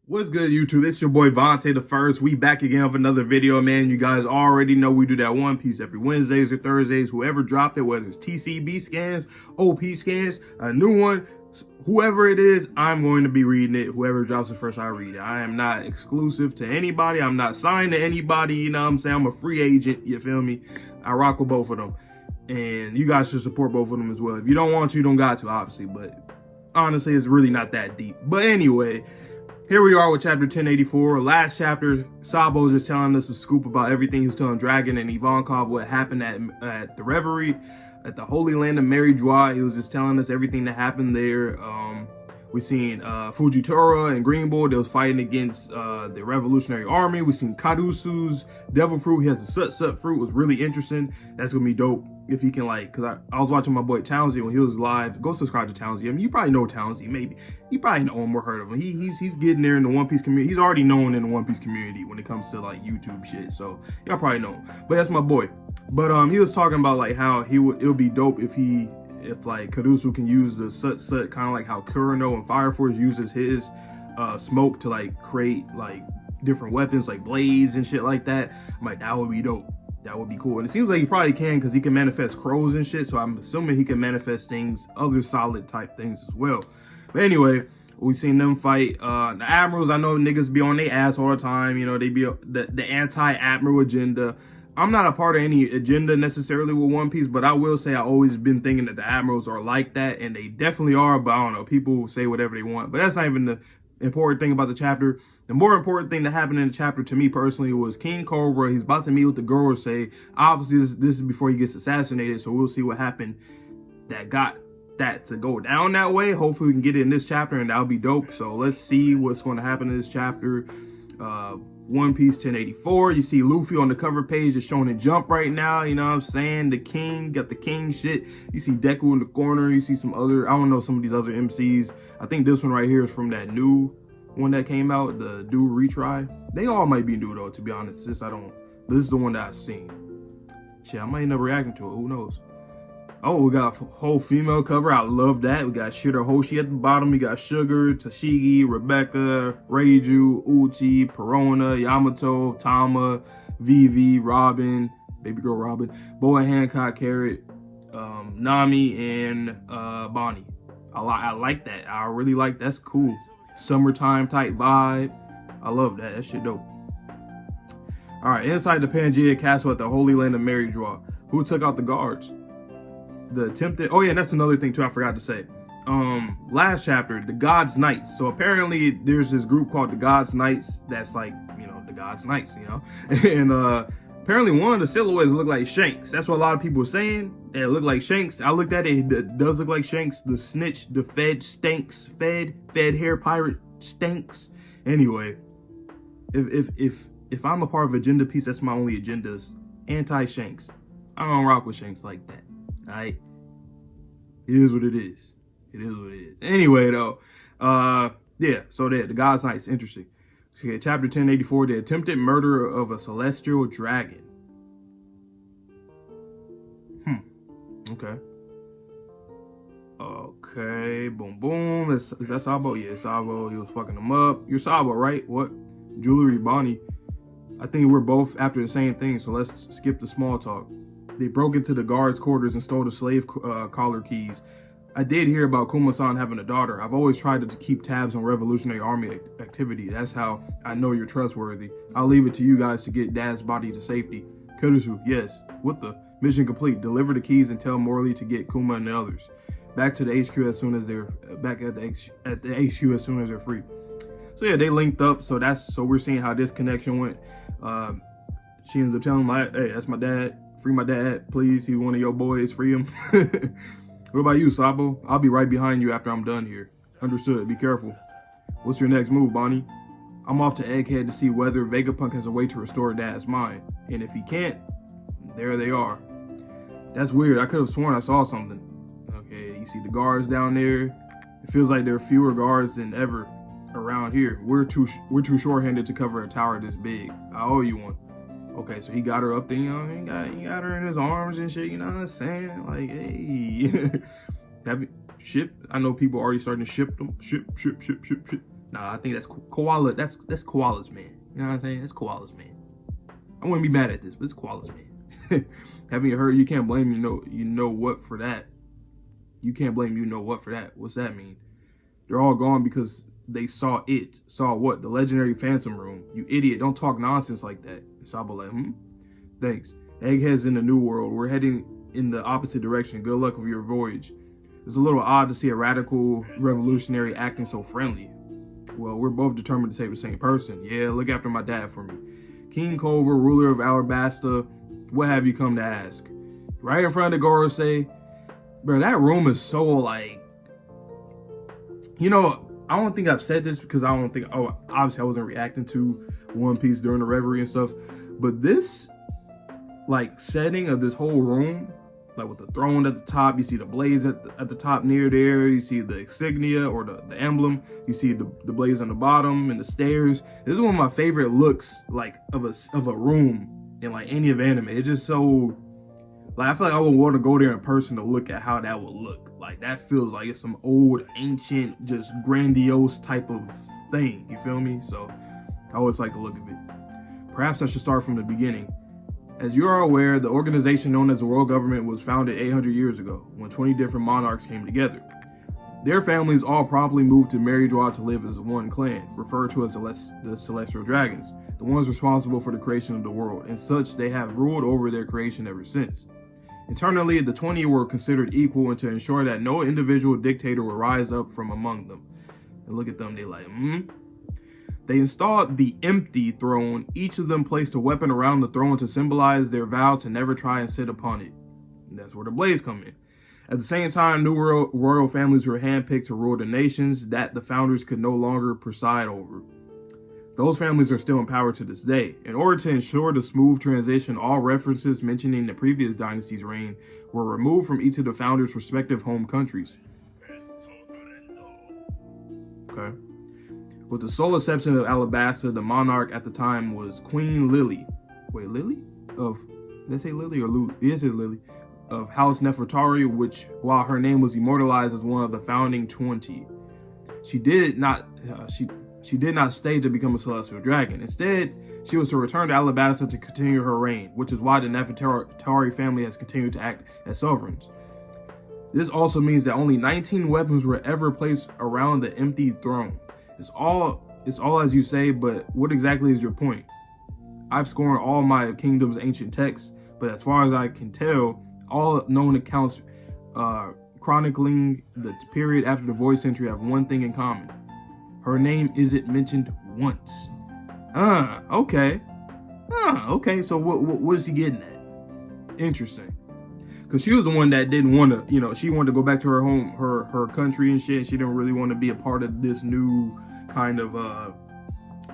What's good, YouTube? It's your boy Vontae the First. We back again with another video, man. You guys already know we do that One Piece every Wednesdays or Thursdays. Whoever dropped it, whether it's TCB scans, OP scans, a new one, whoever it is, I'm going to be reading it. Whoever drops it first, I read it. I am not exclusive to anybody. I'm not signed to anybody. You know what I'm saying? I'm a free agent. You feel me? I rock with both of them. And you guys should support both of them as well. If you don't want to, you don't got to, obviously. But honestly, it's really not that deep. But anyway, here we are with chapter 1084. Last chapter, Sabo is just telling us a scoop about everything he was telling Dragon and Ivankov what happened at the Reverie, at the Holy Land of Mary Joie. He was just telling us everything that happened there. We seen Fujitora and Green Bull. They was fighting against the Revolutionary Army. We seen Karusu's Devil Fruit. He has a Sut Fruit. It was really interesting. That's gonna be dope if he can, like, because I was watching my boy Townsy when he was live. Go subscribe to Townsy. I mean, you probably know Townsy. Maybe you probably know him or heard of him. He's getting there in the One Piece community. He's already known in the One Piece community when it comes to like YouTube shit. So y'all probably know him. But that's my boy. But he was talking about like how it would be dope if like Karusu can use the Sut, kind of like how Kurano and Fire Force uses his smoke to like create like different weapons like blades and shit like that. I'm like, that would be dope. That would be cool. And it seems like he probably can, because he can manifest crows and shit. So I'm assuming he can manifest things, other solid type things as well. But anyway, we seen them fight. The admirals, I know niggas be on their ass all the time. You know, they be the anti-admiral agenda. I'm not a part of any agenda necessarily with One Piece, but I will say I always been thinking that the admirals are like that, and they definitely are. But I don't know, people say whatever they want, but that's not even the important thing about the chapter. The more important thing that happened in the chapter to me personally was King Cobra. He's about to meet with the Gorosei. Obviously, this is before he gets assassinated, so we'll see what happened that got that to go down that way. Hopefully we can get it in this chapter, and that'll be dope. So let's see what's going to happen in this chapter. One Piece 1084. You see Luffy on the cover page just showing a Jump right now. You know what I'm saying? The king, got the king shit. You see Deku in the corner. You see some other, I don't know, some of these other MCs. I think this one right here is from that new one that came out, the Do Retry. They all might be new though, to be honest. This is the one that I've seen. Shit, I might end up reacting to it. Who knows? Oh, we got a whole female cover. I love that. We got Shira Hoshi at the bottom. We got Sugar, Tashigi, Rebecca, Reiju, Uchi, Perona, Yamato, Tama, Vivi, Robin, Baby Girl Robin, Boa Hancock, Carrot, Nami, and Bonnie. I like that. I really like that's cool. Summertime type vibe. I love that. That shit dope. All right, inside the Pangea Castle at the Holy Land of Mary Joie. Who took out the guards? The attempted, oh yeah, that's another thing too I forgot to say. Last chapter, the God's Knights. So apparently there's this group called the God's Knights that's like, you know, the God's Knights, you know. And apparently one of the silhouettes look like Shanks. That's what a lot of people are saying. It looked like Shanks. I looked at it, it does look like Shanks. The snitch, the Fed stinks. Fed hair pirate stinks. Anyway, if I'm a part of agenda piece, that's my only agendas. Anti-Shanks. I don't rock with Shanks like that. Alright, it is what it is. It is what it is. Anyway, though, yeah. So the God's Knights, interesting. Okay, chapter 1084, the attempted murder of a celestial dragon. Okay. Okay. Boom, boom. Is that Sabo? Yeah, Sabo. He was fucking him up. You're Sabo, right? What? Jewelry, Bonnie. I think we're both after the same thing. So let's skip the small talk. They broke into the guards' quarters and stole the slave collar keys. I did hear about Kuma-san having a daughter. I've always tried to keep tabs on Revolutionary Army activity. That's how I know you're trustworthy. I'll leave it to you guys to get Dad's body to safety. Kurusu, yes. What the? Mission complete. Deliver the keys and tell Morley to get Kuma and the others back to the HQ as soon as they're back at the HQ as soon as they're free. So yeah, they linked up. So we're seeing how this connection went. She ends up telling him, like, hey, that's my dad. Free my dad, please. He's one of your boys. Free him. What about you, Sabo? I'll be right behind you after I'm done here. Understood. Be careful. What's your next move, Bonnie? I'm off to Egghead to see whether Vegapunk has a way to restore Dad's mind. And if he can't, there they are. That's weird. I could have sworn I saw something. Okay, you see the guards down there. It feels like there are fewer guards than ever around here. We're too short-handed to cover a tower this big. I owe you one. Okay, so he got her up there, you know, he got her in his arms and shit, you know what I'm saying? Like, hey. That ship, I know people already starting to ship them. Ship. Nah, I think that's koala. That's koalas, man. You know what I'm saying? That's koalas, man. I wouldn't be mad at this, but it's koalas, man. Haven't you heard? You can't blame you know what for that. You can't blame you know what for that. What's that mean? They're all gone because they saw it. Saw what? The legendary Phantom Room. You idiot! Don't talk nonsense like that. Sabo like, Thanks. Eggheads in the New World. We're heading in the opposite direction. Good luck with your voyage. It's a little odd to see a radical revolutionary acting so friendly. Well, we're both determined to save the same person. Yeah, look after my dad for me. King Cobra, ruler of Alabasta, what have you come to ask? Right in front of the Gorosei. Bro, that room is so like, you know, I don't think I've said this because I don't think, obviously I wasn't reacting to One Piece during the reverie and stuff, but this like setting of this whole room, like with the throne at the top, you see the blaze at the top near there, you see the insignia or the emblem, you see the blaze on the bottom and the stairs. This is one of my favorite looks like of a room in like any of anime. It's just so like, I feel like I would want to go there in person to look at how that would look. Like that feels like it's some old ancient just grandiose type of thing, you feel me? So I always like to look at it. Perhaps I should start from the beginning. As you are aware, the organization known as the World Government was founded 800 years ago, when 20 different monarchs came together. Their families all promptly moved to Meridua to live as one clan, referred to as the Celestial Dragons, the ones responsible for the creation of the world, and such they have ruled over their creation ever since. Internally, the 20 were considered equal, and to ensure that no individual dictator would rise up from among them. And look at them, they like, They installed the empty throne. Each of them placed a weapon around the throne to symbolize their vow to never try and sit upon it. And that's where the blaze come in. At the same time, new royal families were handpicked to rule the nations that the founders could no longer preside over. Those families are still in power to this day. In order to ensure the smooth transition, all references mentioning the previous dynasty's reign were removed from each of the founders' respective home countries. Okay. With the sole exception of Alabasta, the monarch at the time was Queen Lily. Wait, Lily? Did I say Lily or Lulu? Yes, it's Lily. Of House Nefertari, which, while her name was immortalized as one of the founding 20, she did not stay to become a celestial dragon. Instead, she was to return to Alabasta to continue her reign, which is why the Nefertari family has continued to act as sovereigns. This also means that only 19 weapons were ever placed around the empty throne. It's all as you say, but what exactly is your point? I've scorned all my kingdom's ancient texts, but as far as I can tell, all known accounts chronicling the period after the void century have one thing in common. Her name isn't mentioned once. Okay. Okay, so what is he getting at? Interesting. Because she was the one that didn't want to, you know, she wanted to go back to her home, her country and shit. She didn't really want to be a part of this new kind of,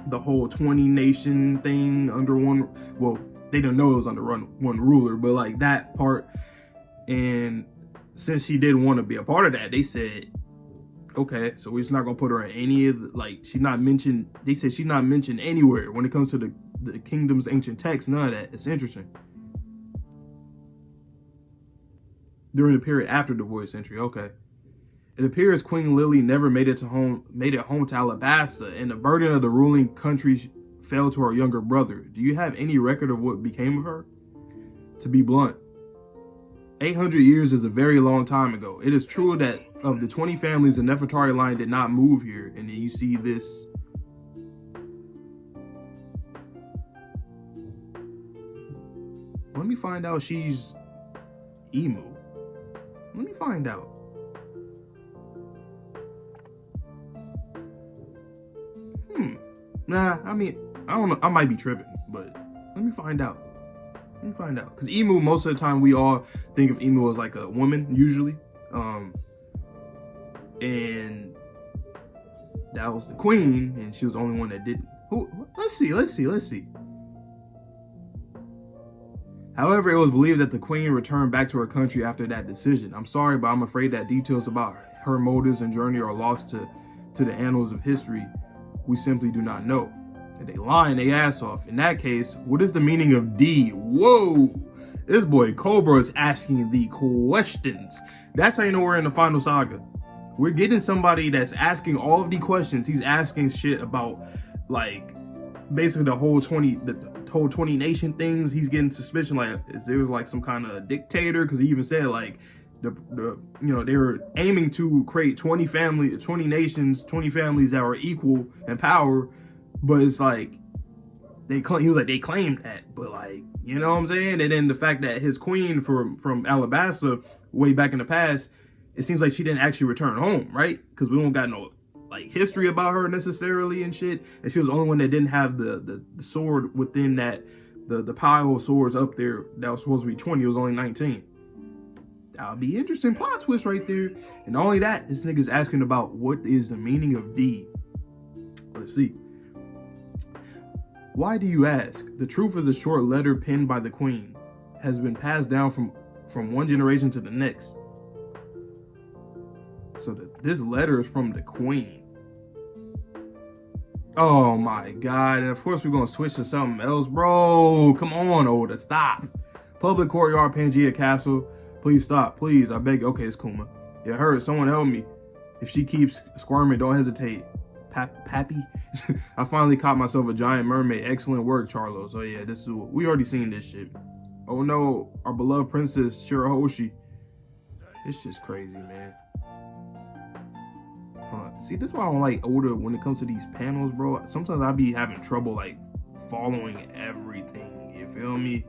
the whole 20 nation thing under one, well, they didn't know it was under one ruler, but like that part. And since she didn't want to be a part of that, they said, okay, so we're just not going to put her in any of the, like, she's not mentioned, they said she's not mentioned anywhere when it comes to the kingdom's ancient texts, none of that. It's interesting. During the period after the void century, okay. It appears Queen Lily never made it home to Alabasta, and the burden of the ruling country fell to her younger brother. Do you have any record of what became of her? To be blunt, 800 years is a very long time ago. It is true that of the 20 families, the Nefertari line did not move here, and then you see this. Let me find out she's Emu. Let me find out. Nah, I mean, I don't know. I might be tripping, but let me find out. Because Emu, most of the time, we all think of Emu as like a woman, usually. And that was the queen, and she was the only one that didn't. Let's see. However, it was believed that the queen returned back to her country after that decision. I'm sorry, but I'm afraid that details about her motives and journey are lost to the annals of history. We simply do not know. And they lying their ass off. In that case, what is the meaning of D? Whoa! This boy Cobra is asking the questions. That's how you know we're in the final saga. We're getting somebody that's asking all of the questions. He's asking shit about, like, basically the whole 20 nation things. He's getting suspicion, like, is there like some kind of dictator? Because he even said, like, the you know, they were aiming to create 20 nations, 20 families that were equal in power, but it's like he was like, they claimed that, but, like, you know what I'm saying? And then the fact that his queen from Alabasta way back in the past, it seems like she didn't actually return home, right? Because we don't got no, like, history about her necessarily and shit. And she was the only one that didn't have the sword within that, the pile of swords up there that was supposed to be 20. It was only 19. That would be interesting plot twist right there. And not only that, this nigga's asking about what is the meaning of D. Let's see. Why do you ask? The truth is a short letter penned by the queen. Has been passed down from one generation to the next. So this letter is from the queen. Oh my god. And of course we're going to switch to something else. Bro, come on, Oda. Stop. Public courtyard, Pangea Castle. Please stop. Please, I beg. Okay, it's Kuma. Yeah, her. Someone help me. If she keeps squirming, don't hesitate. Pappy? I finally caught myself a giant mermaid. Excellent work, Charlos. Oh yeah, this is we already seen this shit. Oh no, our beloved princess Shirahoshi. This shit's crazy, man. See, this is why I don't like Oda when it comes to these panels, bro. Sometimes I be having trouble, like, following everything. You feel me?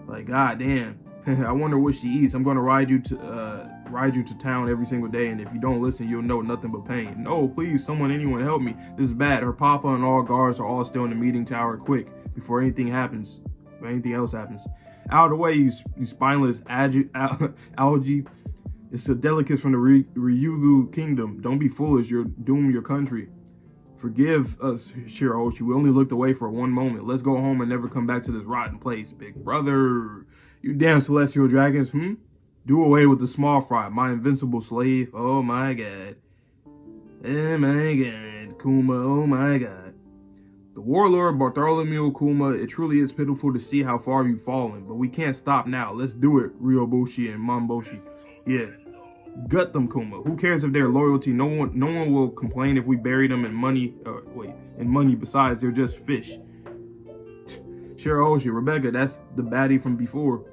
Like, goddamn. I wonder what she eats. I'm gonna ride you to town every single day, and if you don't listen, you'll know nothing but pain. No, please, anyone help me. This is bad. Her papa and all guards are all still in the meeting tower. Quick, before anything else happens. Out of the way, you spineless algae. It's the delicates from the Ryugu kingdom. Don't be foolish. You'll doom your country. Forgive us, Shirahoshi. We only looked away for one moment. Let's go home and never come back to this rotten place, big brother. You damn celestial dragons, Do away with the small fry, my invincible slave. Oh my god. Oh my god, Kuma, oh my god. The warlord Bartholomew Kuma, it truly is pitiful to see how far you've fallen, but we can't stop now. Let's do it, Ryoboshi and Mamboshi. Yeah. Gut them, Kuma. Who cares if they're loyalty? No one will complain if we bury them in money. Besides, they're just fish. Shirahoshi, Rebecca, that's the baddie from before.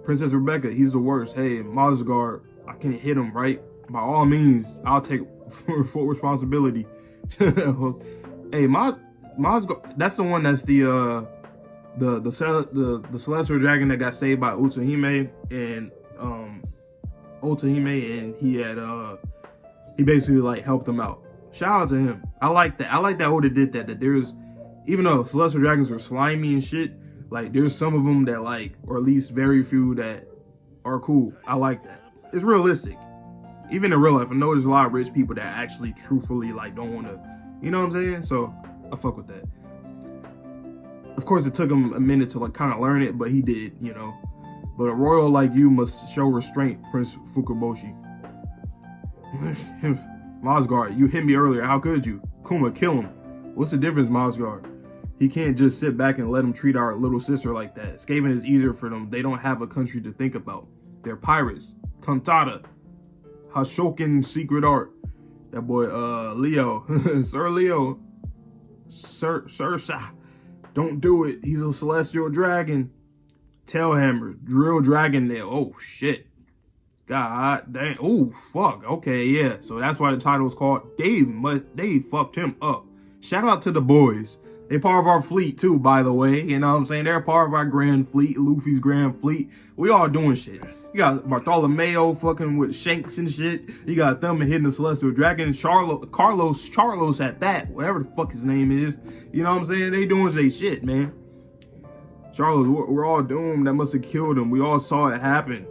Princess Rebecca, he's the worst. Hey, Mozgard, I can't hit him, right? By all means, I'll take full responsibility. Hey, Mozgard, that's the one that's the celestial dragon that got saved by Utsuhime and he basically, like, helped him out. Shout out to him. I like that Oda did that there's, even though celestial dragons are slimy and shit, like, there's some of them that, like, or at least very few that are cool. I like that. It's realistic. Even in real life, I know there's a lot of rich people that actually truthfully, like, don't want to, you know what I'm saying? So I fuck with that. Of course, it took him a minute to, like, kind of learn it, but he did, you know. But a royal like you must show restraint, Prince Fukaboshi. Mozgard, you hit me earlier. How could you? Kuma, kill him. What's the difference, Mozgard? He can't just sit back and let him treat our little sister like that. Skaven is easier for them. They don't have a country to think about. They're pirates. Tantata. Hashokin secret art. That boy, Leo. Sir Leo. Sir, don't do it. He's a celestial dragon. Tailhammer, drill dragon nail. Oh shit. God dang. Oh fuck. Okay, yeah. So that's why the title is called Dave fucked him up. Shout out to the boys. They part of our fleet too, by the way. You know what I'm saying? They're part of our grand fleet, Luffy's grand fleet. We all doing shit. You got Bartholomew fucking with Shanks and shit. You got them hitting the celestial dragon. Charlos at that. Whatever the fuck his name is. You know what I'm saying? They doing their shit, man. Charles, we're all doomed. That must have killed him. We all saw it happen.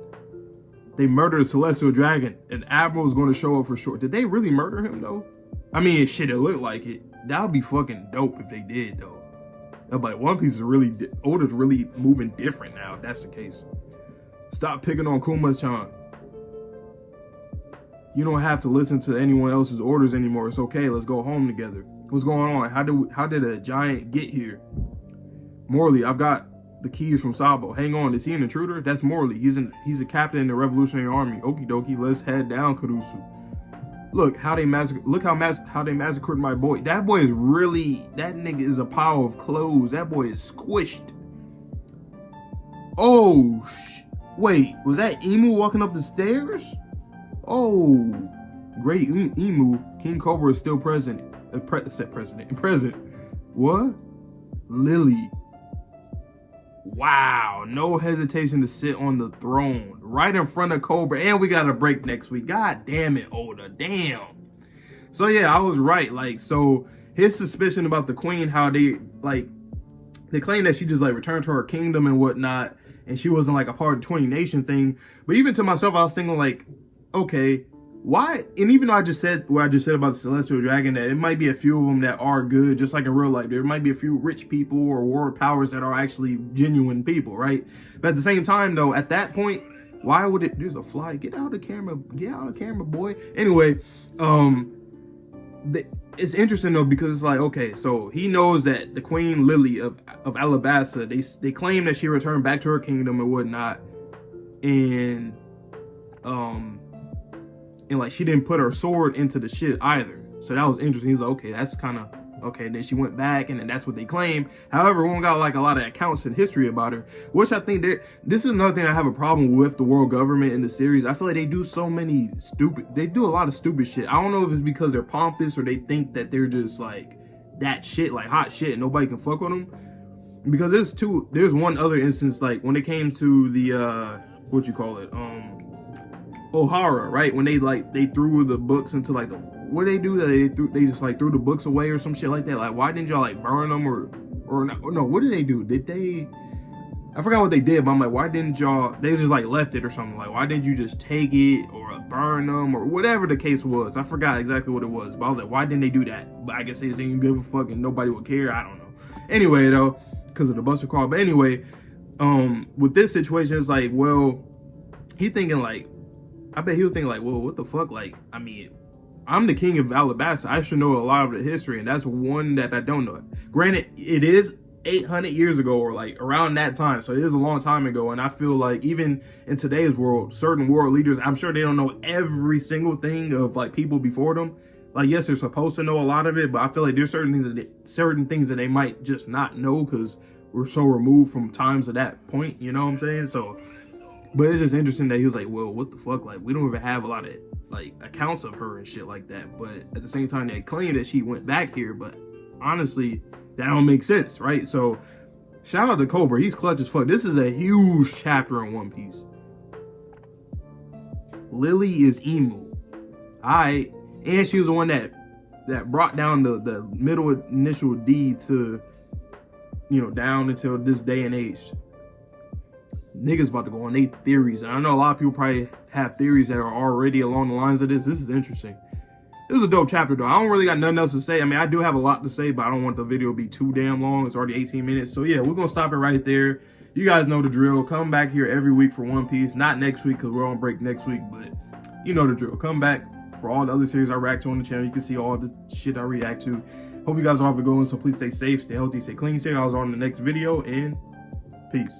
They murdered a celestial dragon. And Admiral's going to show up for sure. Did they really murder him, though? I mean, shit, it looked like it. That would be fucking dope if they did, though. But One Piece is really, Oda's really moving different now, if that's the case. Stop picking on Kuma-chan. You don't have to listen to anyone else's orders anymore. It's okay. Let's go home together. What's going on? How did a giant get here? Morley, I've got the keys from Sabo. Hang on, is he an intruder? That's Morley. He's a captain in the Revolutionary Army. Okie dokie, let's head down, Karusu. Look how they how they massacred my boy. That boy is really, that nigga is a pile of clothes. That boy is squished. Oh, wait, was that Emu walking up the stairs? Oh, great Emu. King Cobra is still present. Present. What? Lily. Wow, no hesitation to sit on the throne right in front of Cobra, and we got a break next week. God damn it, Oda, damn. So yeah, I was right. Like, so his suspicion about the queen, how they claim that she just like returned to her kingdom and whatnot, and she wasn't like a part of the 20 nation thing. But even to myself, I was thinking like, okay, why? And even though I just said what I just said about the celestial dragon, that it might be a few of them that are good, just like in real life. There might be a few rich people or world powers that are actually genuine people, right? But at the same time, though, at that point, why would it? There's a fly. Get out of the camera. Get out of the camera, boy. Anyway, it's interesting though, because it's like, okay, so he knows that the Queen Lily of Alabasta, they claim that she returned back to her kingdom and whatnot, and like she didn't put her sword into the shit either. So that was interesting. He's like, okay, that's kind of okay. Then she went back, and then that's what they claim. However, we don't got like a lot of accounts and history about her, which I think this is another thing I have a problem with the world government in the series. I feel like they do they do a lot of stupid shit. I don't know if it's because they're pompous or they think that they're just like that shit, like hot shit, and nobody can fuck with them. Because there's one other instance, like when it came to the what you call it, O'Hara, right? When they threw the books into like what they do? They just like threw the books away or some shit like that. Like, why didn't y'all like burn them or no? What did they do? I forgot what they did, but I'm like, why didn't y'all? They just like left it or something. Like, why didn't you just take it or burn them or whatever the case was? I forgot exactly what it was, but I was like, why didn't they do that? But I guess they just didn't give a fuck and nobody would care. I don't know. Anyway, though, because of the Buster call. But anyway, with this situation, it's like, well, he thinking like. I bet he was thinking like, well, what the fuck? Like, I mean, I'm the king of Alabasta. I should know a lot of the history, and that's one that I don't know. Granted, it is 800 years ago or like around that time, so it is a long time ago. And I feel like even in today's world, certain world leaders, I'm sure they don't know every single thing of like people before them. Like, yes, they're supposed to know a lot of it, but I feel like there's certain things that they might just not know because we're so removed from times of that point. You know what I'm saying? So. But it's just interesting that he was like, well, what the fuck? Like, we don't even have a lot of, like, accounts of her and shit like that. But at the same time, they claim that she went back here. But honestly, that don't make sense, right? So, shout out to Cobra. He's clutch as fuck. This is a huge chapter in One Piece. Lily is Emu. Alright. And she was the one that brought down the middle initial D to, you know, down until this day and age. Niggas about to go on their theories. I know a lot of people probably have theories that are already along the lines of this. This is interesting. This is a dope chapter though. I don't really got nothing else to say. I mean, I do have a lot to say, but I don't want the video to be too damn long. It's already 18 minutes. So yeah, we're gonna stop it right there. You guys know the drill. Come back here every week for One Piece. Not next week because we're on break next week, but you know the drill. Come back for all the other series I react to on the channel. You can see all the shit I react to. Hope you guys all have a good one. So please stay safe, stay healthy, stay clean. See you guys on the next video, and peace.